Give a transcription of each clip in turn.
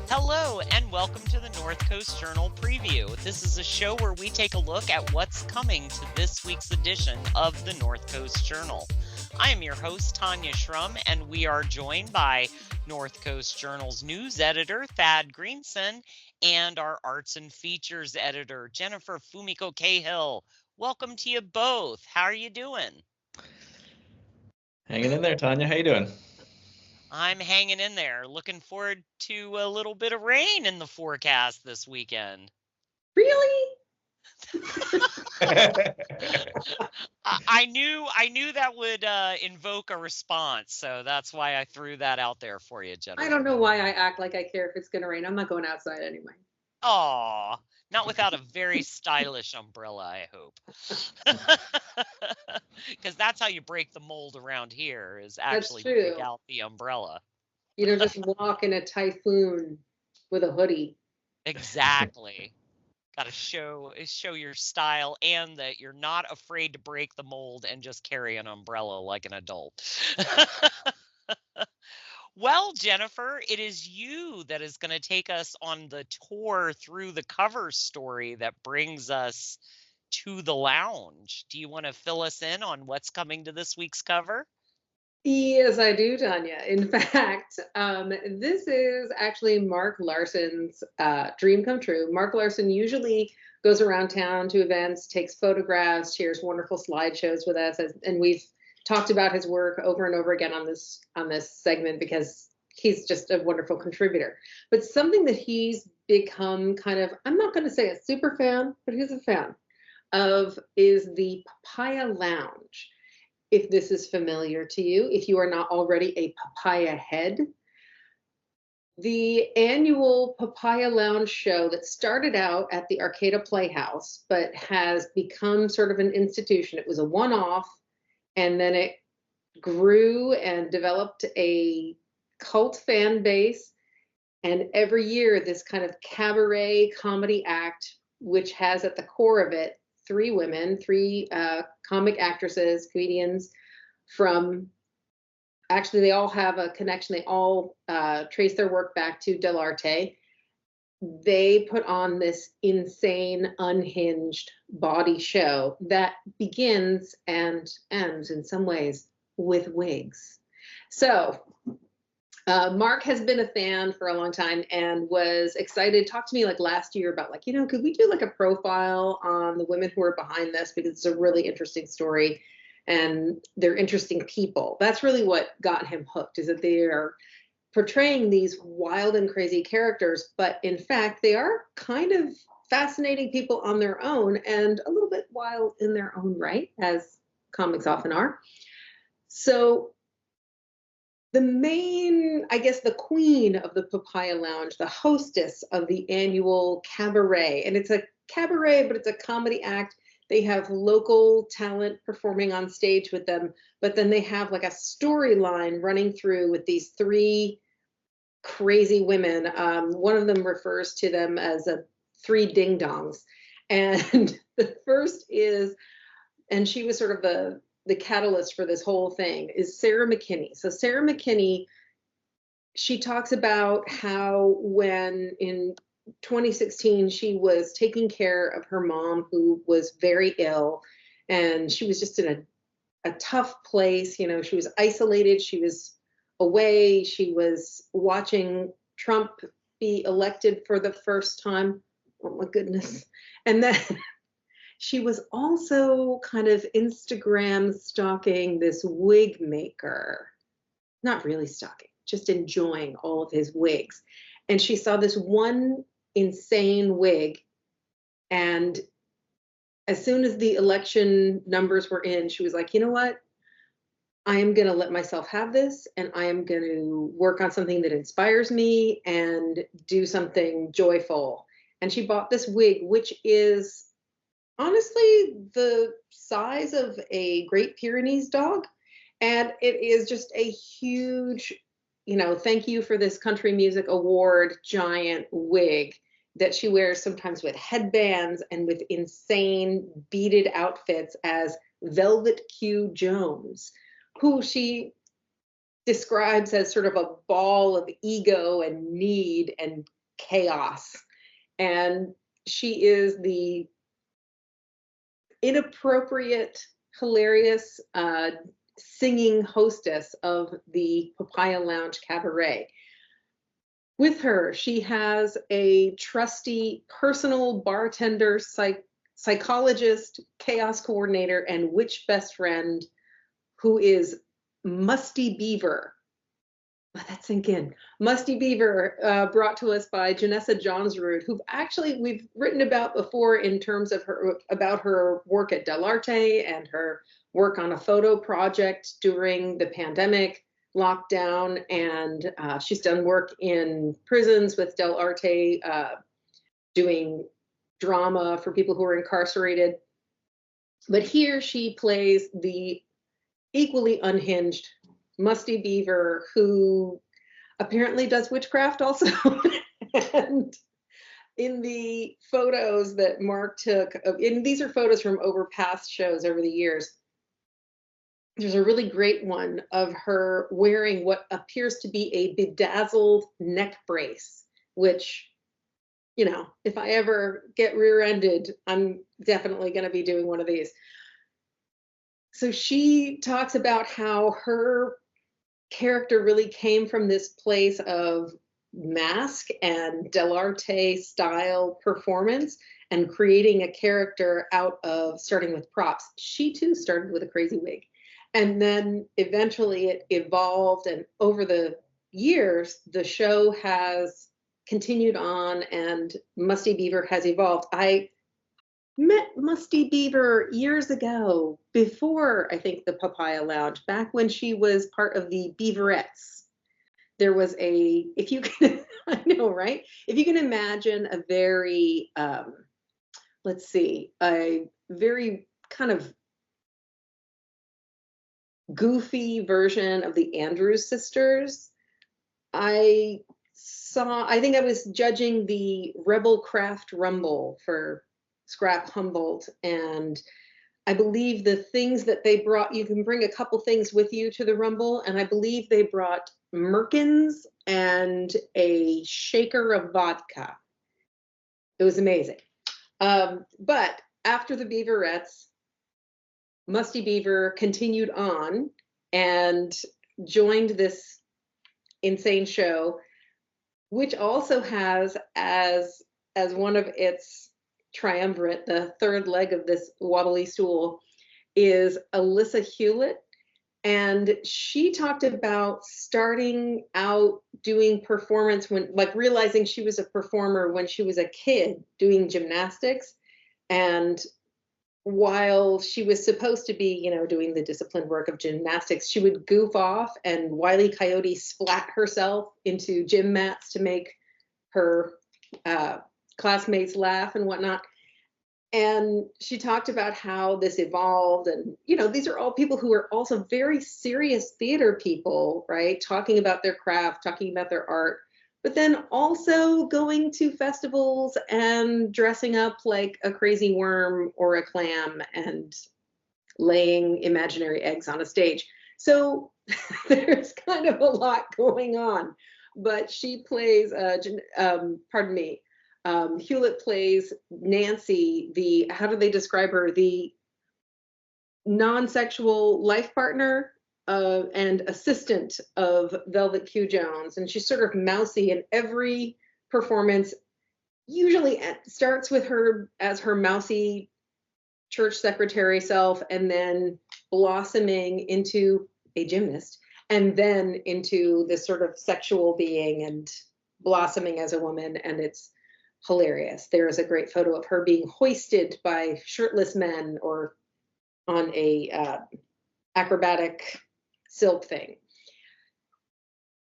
Hello, and welcome to the North Coast Journal Preview. This is a show where we take a look at what's coming to this week's edition of the North Coast Journal. I am your host, Tanya Shrum, and we are joined by North Coast Journal's news editor, Thadeus Greenson, and our arts and features editor, Jennifer Fumiko Cahill. Welcome to you both. How are you doing? Hanging in there, Tanya. How you doing? I'm hanging in there. Looking forward to a little bit of rain in the forecast this weekend. Really? I knew that would invoke a response, so that's why I threw that out there for you, Jennifer. I don't know why I act like I care if it's going to rain. I'm not going outside anyway. Aw, not without a very stylish umbrella, I hope. Because that's how you break the mold around here, is actually take out the umbrella. You know, just walk in a typhoon with a hoodie. Exactly. Got to show your style and that you're not afraid to break the mold and just carry an umbrella like an adult. Well, Jennifer, it is you that is going to take us on the tour through the cover story that brings us to the lounge. Do you want to fill us in on what's coming to this week's cover? Yes, I do, Tanya. In fact, this is actually Mark Lawson's dream come true. Mark Lawson usually goes around town to events, takes photographs, shares wonderful slideshows with us, and we've talked about his work over and over again on this segment because he's just a wonderful contributor. But something that he's become kind of, I'm not going to say a super fan, but he's a fan of, is the Papaya Lounge. If this is familiar to you, if you are not already a papaya head, the annual Papaya Lounge show that started out at the Arcata Playhouse, but has become sort of an institution. It was a one-off, and then it grew and developed a cult fan base. And every year, this kind of cabaret comedy act, which has at the core of it three women, three comic actresses, comedians from, actually they all have a connection. They all trace their work back to Del Arte. They put on this insane, unhinged body show that begins and ends in some ways with wigs. So Mark has been a fan for a long time and was excited, talked to me like last year about like, could we do like a profile on the women who are behind this, because it's a really interesting story and they're interesting people. That's really what got him hooked, is that they are portraying these wild and crazy characters, but in fact, they are kind of fascinating people on their own and a little bit wild in their own right, as comics often are. So the main, I guess, the queen of the Papaya Lounge, the hostess of the annual cabaret, and it's a cabaret, but it's a comedy act. They have local talent performing on stage with them, but then they have like a storyline running through with these three crazy women. One of them refers to them as three ding-dongs. And the first is, and she was sort of the catalyst for this whole thing, is Sarah McKinney. So Sarah McKinney, she talks about how when in 2016, she was taking care of her mom who was very ill, and she was just in a tough place. She was isolated. She was away. She was watching Trump be elected for the first time. Oh my goodness. And then she was also kind of Instagram stalking this wig maker. Not really stalking, just enjoying all of his wigs. And she saw this one insane wig. And as soon as the election numbers were in, she was like, you know what? I am going to let myself have this, and I am going to work on something that inspires me and do something joyful. And she bought this wig, which is honestly the size of a Great Pyrenees dog. And it is just a huge, thank you for this country music award giant wig that she wears sometimes with headbands and with insane beaded outfits as Velvet Q Jones, who she describes as sort of a ball of ego and need and chaos. And she is the inappropriate, hilarious singing hostess of the Papaya Lounge cabaret. With her, she has a trusty personal bartender, psychologist, chaos coordinator, and witch best friend who is Musty Beaver. Let that sink in. Musty Beaver, brought to us by Janessa Johnsrud, who actually we've written about before in terms of about her work at Del Arte and her work on a photo project during the pandemic lockdown. And she's done work in prisons with Del Arte, doing drama for people who are incarcerated. But here she plays the equally unhinged Musty Beaver, who apparently does witchcraft also. And in the photos that Mark took, and these are photos from over past shows over the years, there's a really great one of her wearing what appears to be a bedazzled neck brace, which, if I ever get rear-ended, I'm definitely going to be doing one of these. So she talks about how her character really came from this place of mask and Del Arte style performance and creating a character out of starting with props. She too started with a crazy wig. And then eventually it evolved, and over the years, the show has continued on and Musty Beaver has evolved. I met Musty Beaver years ago, before I think the Papaya Lounge, back when she was part of the Beaverettes. There was if you can, I know, right? If you can imagine a very, let's see, a very kind of goofy version of the Andrews Sisters. I think I was judging the Rebel Craft Rumble for Scrap Humboldt, and I believe the things that they brought, you can bring a couple things with you to the Rumble, and I believe they brought merkins and a shaker of vodka. It was amazing. But after the Beaverettes, Musty Beaver continued on and joined this insane show, which also has as one of its triumvirate, the third leg of this wobbly stool, is Alyssa Hewlett. And she talked about starting out doing performance when, like, realizing she was a performer when she was a kid doing gymnastics. And while she was supposed to be, doing the disciplined work of gymnastics, she would goof off and Wile E. Coyote splat herself into gym mats to make her classmates laugh and whatnot. And she talked about how this evolved. And, these are all people who are also very serious theater people, right? Talking about their craft, talking about their art, but then also going to festivals and dressing up like a crazy worm or a clam and laying imaginary eggs on a stage. So there's kind of a lot going on. But she plays, Hewlett plays Nancy, how do they describe her? The non-sexual life partner and assistant of Velvet Q Jones. And she's sort of mousy in every performance. Usually starts with her as her mousy church secretary self, and then blossoming into a gymnast, and then into this sort of sexual being and blossoming as a woman. And it's hilarious. There is a great photo of her being hoisted by shirtless men or on a acrobatic silk thing.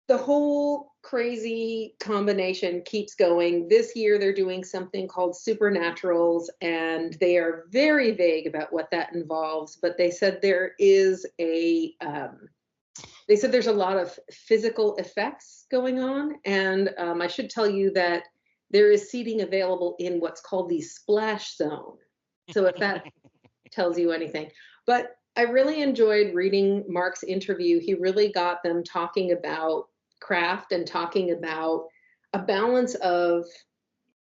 The whole crazy combination keeps going. This year they're doing something called Supernaturals, and they are very vague about what that involves, but they said there's a lot of physical effects going on. And I should tell you that there is seating available in what's called the splash zone. So if that tells you anything. But I really enjoyed reading Mark's interview. He really got them talking about craft and talking about a balance of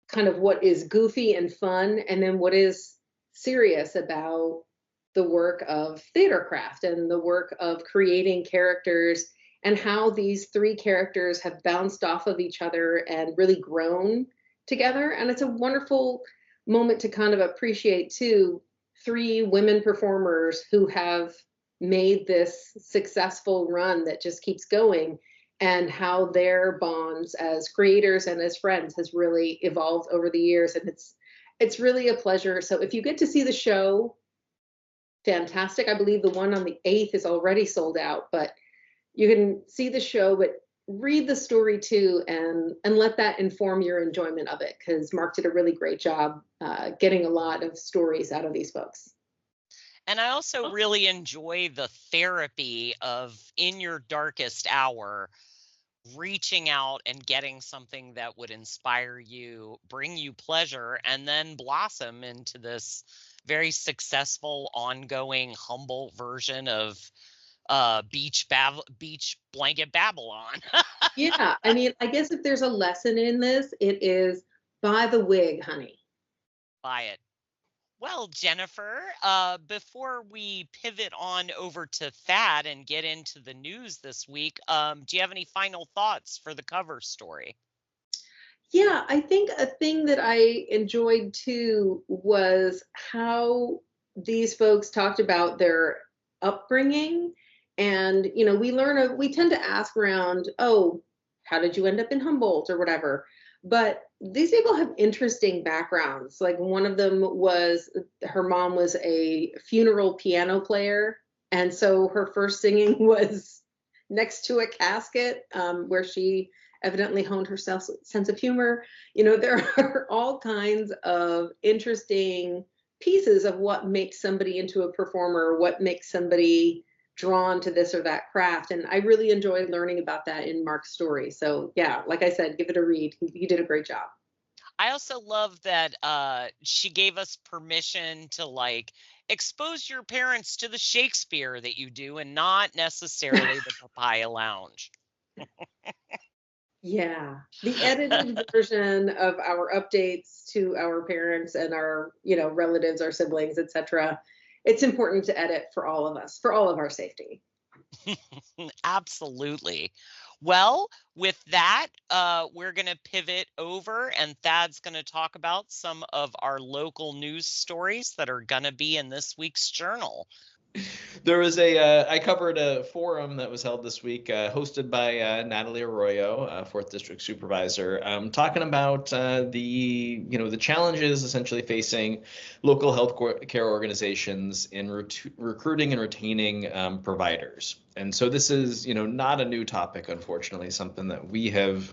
kind of what is goofy and fun, and then what is serious about the work of theater craft and the work of creating characters, and how these three characters have bounced off of each other and really grown together. And it's a wonderful moment to kind of appreciate too, three women performers who have made this successful run that just keeps going, and how their bonds as creators and as friends has really evolved over the years. And it's really a pleasure. So if you get to see the show, fantastic. I believe the one on the 8th is already sold out, but you can see the show, but read the story too, and let that inform your enjoyment of it, because Mark did a really great job getting a lot of stories out of these folks. And I also really enjoy the therapy of, in your darkest hour, reaching out and getting something that would inspire you, bring you pleasure, and then blossom into this very successful, ongoing Humboldt version of beach blanket Babylon. Yeah, I mean, I guess if there's a lesson in this, it is buy the wig, honey. Buy it. Well, Jennifer, before we pivot on over to Thad and get into the news this week, do you have any final thoughts for the cover story? Yeah, I think a thing that I enjoyed too was how these folks talked about their upbringing. And, we tend to ask around, oh, how did you end up in Humboldt or whatever? But these people have interesting backgrounds. Like, one of them was, her mom was a funeral piano player. And so her first singing was next to a casket, where she evidently honed her sense of humor. There are all kinds of interesting pieces of what makes somebody into a performer, what makes somebody drawn to this or that craft. And I really enjoyed learning about that in Mark's story. So yeah, like I said, give it a read. He did a great job. I also love that she gave us permission to expose your parents to the Shakespeare that you do, and not necessarily the Papaya Lounge. Yeah, the edited version of our updates to our parents and our, relatives, our siblings, etc. It's important to edit for all of us, for all of our safety. Absolutely. Well, with that, we're going to pivot over, and Thad's going to talk about some of our local news stories that are going to be in this week's journal. There was I covered a forum that was held this week, hosted by Natalie Arroyo, 4th District Supervisor, talking about the challenges essentially facing local health care organizations in recruiting and retaining providers. And so this is, not a new topic, unfortunately, something that we have,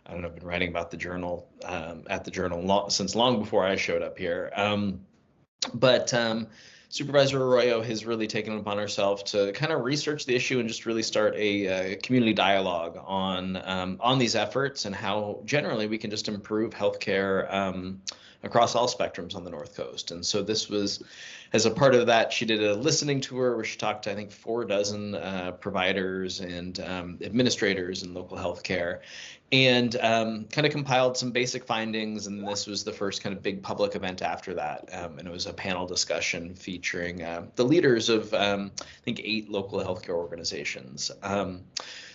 been writing about the journal, at the journal since long before I showed up here. But Supervisor Arroyo has really taken it upon herself to kind of research the issue and just really start a community dialogue on these efforts and how generally we can just improve healthcare across all spectrums on the North Coast. And so this was, as a part of that, she did a listening tour where she talked to, I think, 4 providers and administrators in local healthcare, and kind of compiled some basic findings. And this was the first kind of big public event after that. And it was a panel discussion featuring the leaders of, I think, 8 local healthcare organizations.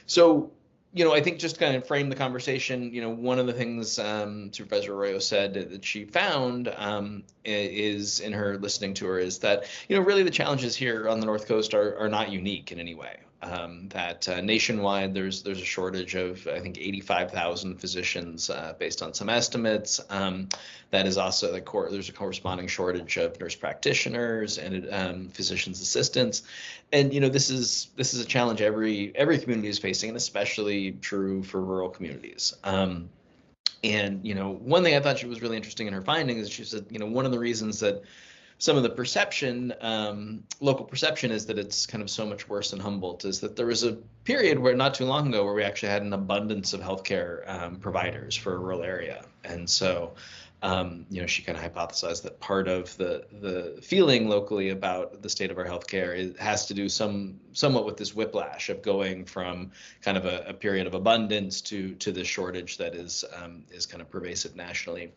So I think just kind of frame the conversation, one of the things Supervisor Arroyo said that she found is in her listening tour is that, really the challenges here on the North Coast are not unique in any way. that nationwide there's a shortage of, I think, 85,000 physicians based on some estimates. That is also there's a corresponding shortage of nurse practitioners and physicians assistants, and this is a challenge every community is facing, and especially true for rural communities. And one thing I thought she was really interesting in her findings is she said, one of the reasons that some of the perception, local perception, is that it's kind of so much worse in Humboldt is that there was a period where not too long ago where we actually had an abundance of healthcare providers for a rural area. And so, she kind of hypothesized that part of the feeling locally about the state of our healthcare has to do somewhat with this whiplash of going from kind of a period of abundance to the shortage that is kind of pervasive nationally.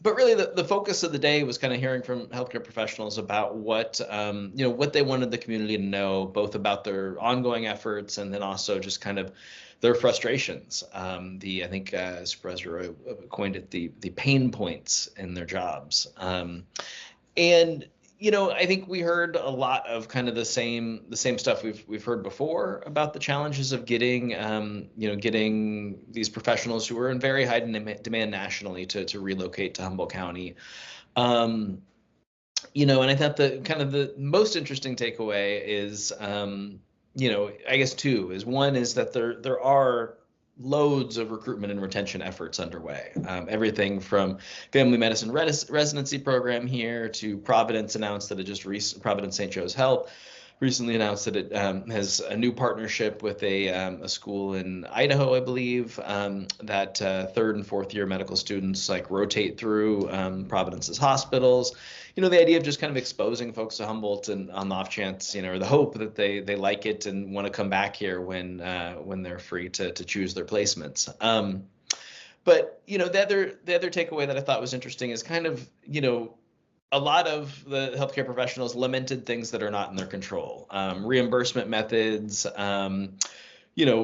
But really, the focus of the day was kind of hearing from healthcare professionals about what they wanted the community to know, both about their ongoing efforts and then also just kind of their frustrations. I think Supervisor Roy coined it the pain points in their jobs. And I think we heard a lot of kind of the same stuff we've heard before about the challenges of getting these professionals who are in very high demand nationally to relocate to Humboldt County. And I thought the most interesting takeaway is, I guess two is. One is that there are loads of recruitment and retention efforts underway. Everything from family medicine residency program here to Providence announced that Providence St. Joe's Health recently announced that it has a new partnership with a school in Idaho, I believe, that third and fourth year medical students rotate through Providence's hospitals. The idea of just kind of exposing folks to Humboldt and on the off chance, or the hope that they like it and want to come back here when they're free to choose their placements. But the other takeaway that I thought was interesting is kind of a lot of the healthcare professionals lamented things that are not in their control, reimbursement methods,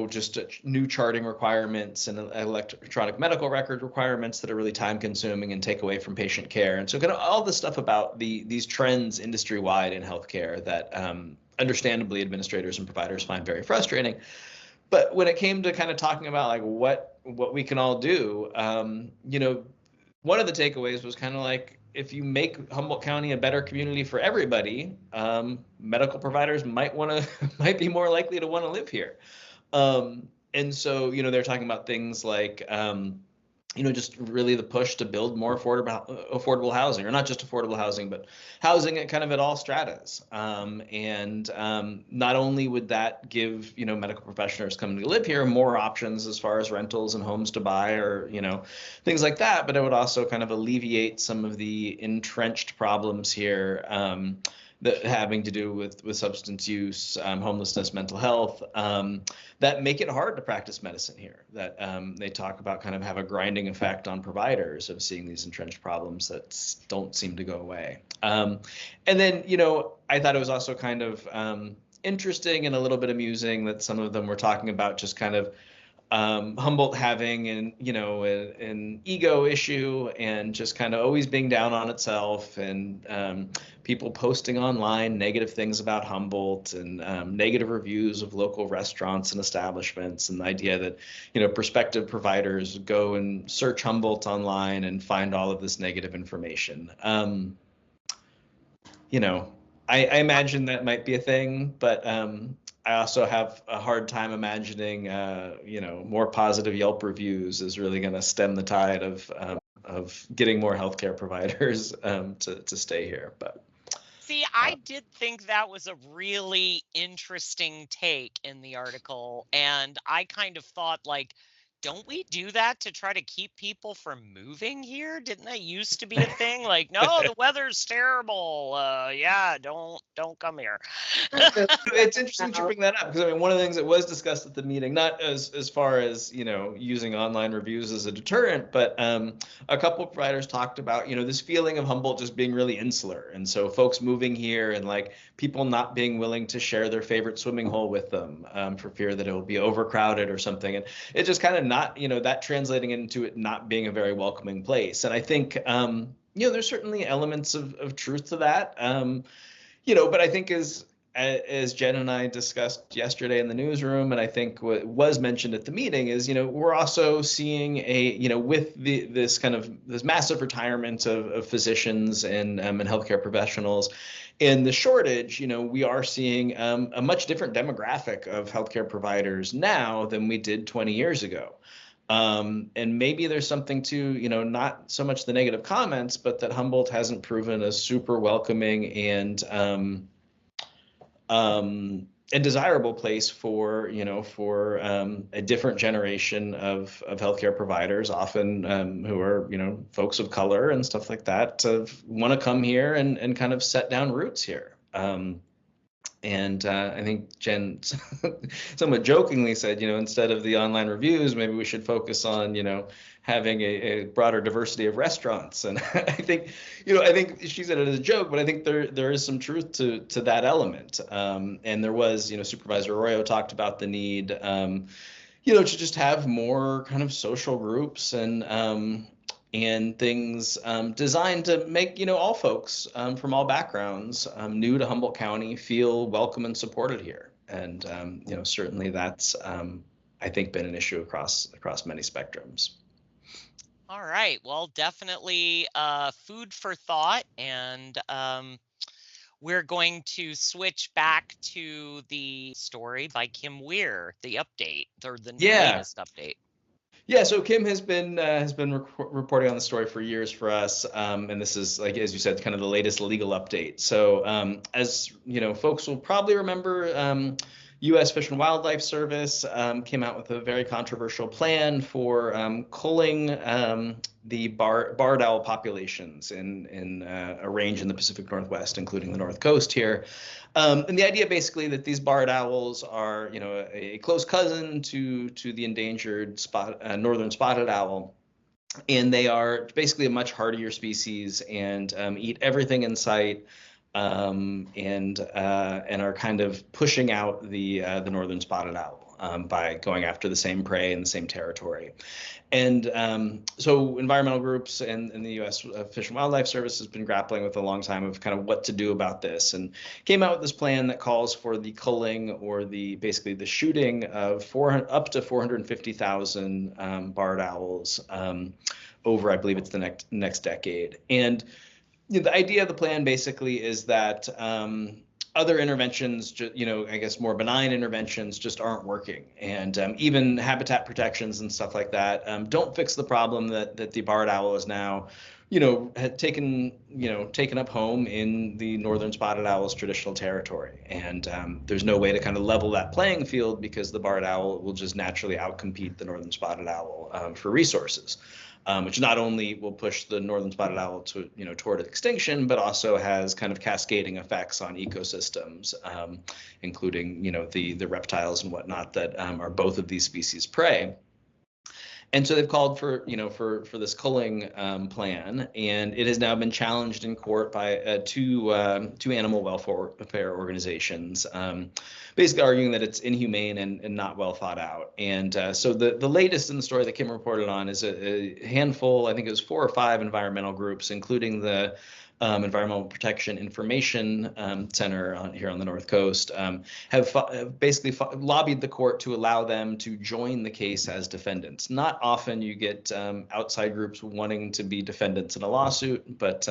just new charting requirements and electronic medical record requirements that are really time consuming and take away from patient care. And so kind of all the stuff about these trends industry wide in healthcare that understandably administrators and providers find very frustrating. But when it came to kind of talking about what we can all do, one of the takeaways was kind of if you make Humboldt County a better community for everybody, medical providers might be more likely to want to live here. And so, they're talking about things like, just really the push to build more affordable housing, or not just affordable housing, but housing at all stratas. And not only would that give, medical professionals coming to live here more options as far as rentals and homes to buy or, things like that, but it would also kind of alleviate some of the entrenched problems here, that having to do with substance use, homelessness, mental health, that make it hard to practice medicine here, that they talk about kind of have a grinding effect on providers of seeing these entrenched problems that don't seem to go away. And then, I thought it was also kind of interesting and a little bit amusing that some of them were talking about just kind of Humboldt having an ego issue and just kind of always being down on itself, and people posting online negative things about Humboldt and negative reviews of local restaurants and establishments, and the idea that prospective providers go and search Humboldt online and find all of this negative information. I imagine that might be a thing, but I also have a hard time imagining, more positive Yelp reviews is really going to stem the tide of getting more healthcare providers to stay here. But see, I did think that was a really interesting take in the article, and I kind of thought don't we do that to try to keep people from moving here? Didn't that used to be a thing? No, the weather's terrible. Yeah, don't come here. It's interesting to bring that up because one of the things that was discussed at the meeting, not as far as using online reviews as a deterrent, but a couple of providers talked about this feeling of Humboldt just being really insular, and so folks moving here and people not being willing to share their favorite swimming hole with them for fear that it will be overcrowded or something, and it just kind of not, that translating into it not being a very welcoming place. And I think, there's certainly elements of truth to that, but I think as as Jen and I discussed yesterday in the newsroom, and I think what was mentioned at the meeting is, we're also seeing with this massive retirement of physicians and healthcare professionals, and the shortage, we are seeing a much different demographic of healthcare providers now than we did 20 years ago. And maybe there's something to, not so much the negative comments, but that Humboldt hasn't proven a super welcoming and a desirable place for a different generation of healthcare providers, often who are folks of color and stuff like that, to want to come here and kind of set down roots here. And I think Jen somewhat jokingly said, instead of the online reviews, maybe we should focus on, having a broader diversity of restaurants. And I think she said it as a joke, but I think there is some truth to that element. And there was, Supervisor Arroyo talked about the need, to just have more kind of social groups and things designed to make, all folks from all backgrounds new to Humboldt County feel welcome and supported here. And, certainly that's, I think, been an issue across many spectrums. All right. Well, definitely food for thought. And we're going to switch back to the story by Kim Wear, the update, or the latest update. Yeah, so Kim has been reporting on the story for years for us, and this is, like as you said, kind of the latest legal update. So as folks will probably remember, U.S. Fish and Wildlife Service came out with a very controversial plan for culling the barred owl populations in a range in the Pacific Northwest, including the North Coast here. And the idea basically that these barred owls are, a close cousin to the endangered northern spotted owl. And they are basically a much hardier species and eat everything in sight. And are kind of pushing out the northern spotted owl by going after the same prey in the same territory. And so environmental groups and the U.S. Fish and Wildlife Service has been grappling with a long time of kind of what to do about this, and came out with this plan that calls for the culling or basically the shooting of up to 450,000 barred owls over, I believe it's the next decade. And the idea of the plan basically is that other interventions, I guess more benign interventions, just aren't working, and even habitat protections and stuff like that don't fix the problem that the barred owl is now, had taken up home in the northern spotted owl's traditional territory, and there's no way to kind of level that playing field because the barred owl will just naturally outcompete the northern spotted owl for resources. Which not only will push the northern spotted owl to, toward extinction, but also has kind of cascading effects on ecosystems, including, the reptiles and whatnot that are both of these species' prey. And so they've called for this culling plan, and it has now been challenged in court by two animal welfare organizations, basically arguing that it's inhumane and not well thought out. And so the latest in the story that Kim reported on is a handful, I think it was 4 or 5 environmental groups, including the Environmental Protection Information Center here on the North Coast, have basically lobbied the court to allow them to join the case as defendants. Not often you get outside groups wanting to be defendants in a lawsuit, but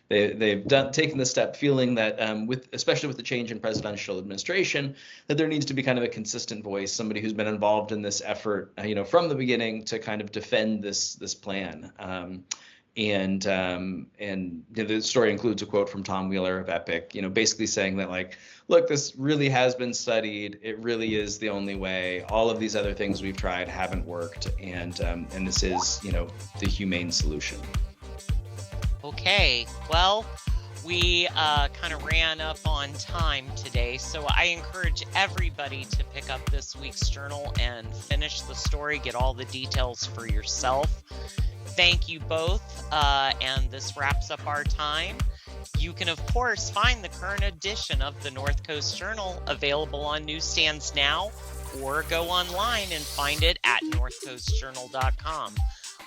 they've taken the step, feeling that especially with the change in presidential administration, that there needs to be kind of a consistent voice, somebody who's been involved in this effort, from the beginning to kind of defend this plan. And the story includes a quote from Tom Wheeler of Epic, basically saying that, like, look, this really has been studied. It really is the only way. All of these other things we've tried haven't worked, and this is, the humane solution. Okay, well, we kind of ran up on time today, so I encourage everybody to pick up this week's journal and finish the story, get all the details for yourself. Thank you both, and this wraps up our time. You can, of course, find the current edition of the North Coast Journal available on newsstands now, or go online and find it at northcoastjournal.com.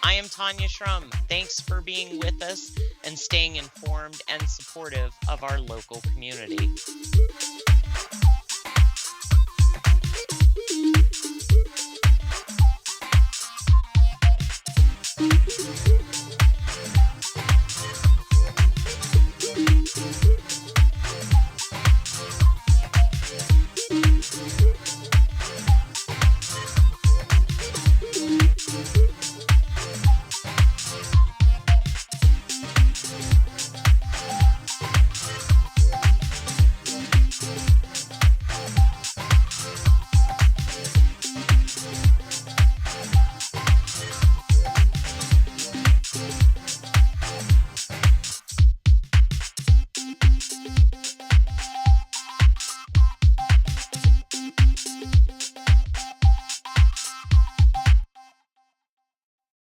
I am Tanya Schrum. Thanks for being with us and staying informed and supportive of our local community.